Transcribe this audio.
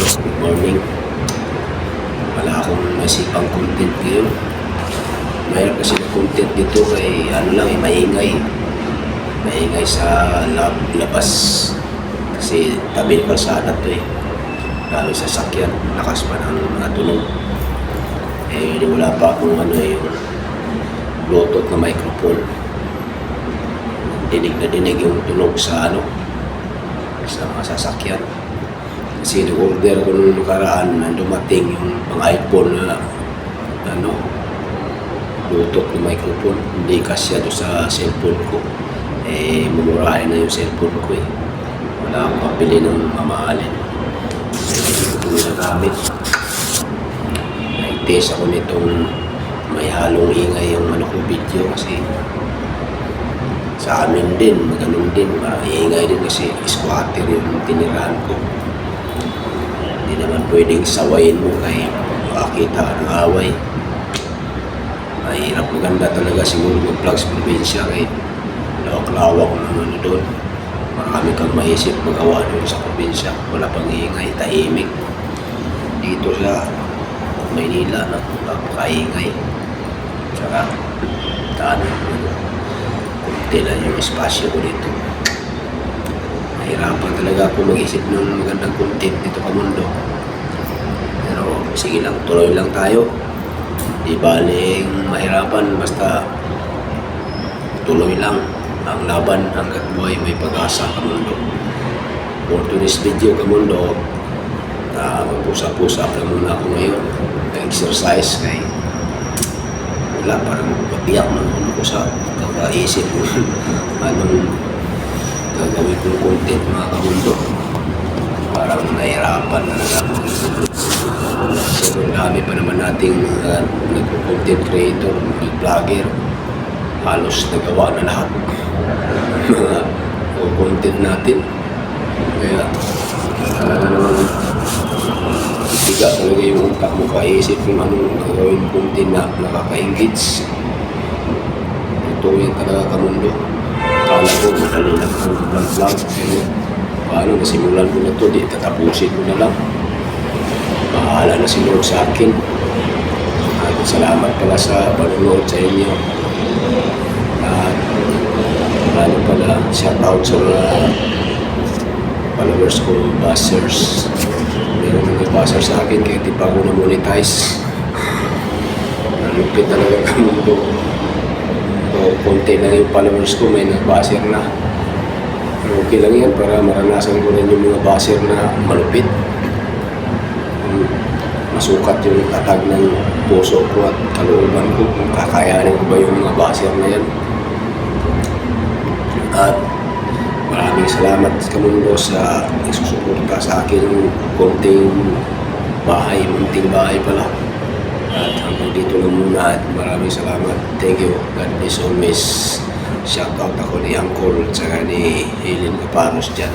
Good morning. Wala akong nasipang content ngayon. Mayroon kasi na content dito kay maingay. Maingay sa labas. Kasi tabi ng kalsada to eh. Lalo sa sakyan, lakas pa ng mga tunog. Wala pa akong yung Bluetooth na microphone. Dinig na dinig yung tunog sa mga sasakyan. Kasi nag-order ko nung nakaraan na dumating yung pang iPhone na Bluetooth na microphone. Hindi kasya doon sa cellphone ko. Mumurahin na yung cellphone ko eh. Wala akong pabili ng mamahalin. Hindi ko ginagamit. Nag-test ako nitong may halong ingay yung video kasi sa amin din, ganun din, maingay din kasi squatter yung tinirahan ko. Hindi naman pwedeng sawayin mo kay makakita ka ng away. Mahirap, maganda talaga siguro mag-vlog sa probinsya kay lawak-lawak naman doon. Marami kang maisip magawa doon sa probinsya. Wala pang ingay, tahimik. Dito sa Maynila, napakaingay. Tsaka, kunti lang yung espasyo ko dito. Mahirapan talaga ako mag-isip ng magandang content dito ka mundo. Pero sige lang, tuloy lang tayo. Di baling mahirapan, basta tuloy lang ang laban hanggat buhay may pag-asa ka mundo. For today's video ka mundo, mag-usap-usap lang muna ako ngayon. Exercise kay wala, parang pabiyak naman ako sa kakaisip ko anong gagawin kong content mga kamundo. Parang nahirapan na lang. So, dami pa naman nating nag-content creator, nag-vlogger. Halos nagawa na lahat mga content natin. Kaya, tiga talaga yung utak mo kaisip kung anong gagawin content na nakaka-engage. Ito yan talaga kamundo. Kala ko, madali lang ang vlog. Pero paano nasimulan ko na ito, di tatapusin ko na lang. Bahala na si Lord sa akin. At salamat pala sa panonood sa inyo. At lalo pala, shoutout sa mga followers ko, buzzers. Meron mga buzzer sa akin kaya di pa ako na-monetize. Nalupit talaga kamundo. Konti lang yung followers ko, may nag-buzzer na. Pero okay lang yan para maranasan ko rin yung mga buzzer na malupit. Masukat yung tatag ng puso ko at kalooban ko kung kakayanin ko ba yung mga buzzer na yan. At maraming salamat kamundo sa isusuporta sa akin ng konting bahay, munting bahay pala. At hanggang dito lang muna at maraming salamat. Thank you. God bless always. Shout out ako ni Uncle at saka ni Helen Capanos dyan.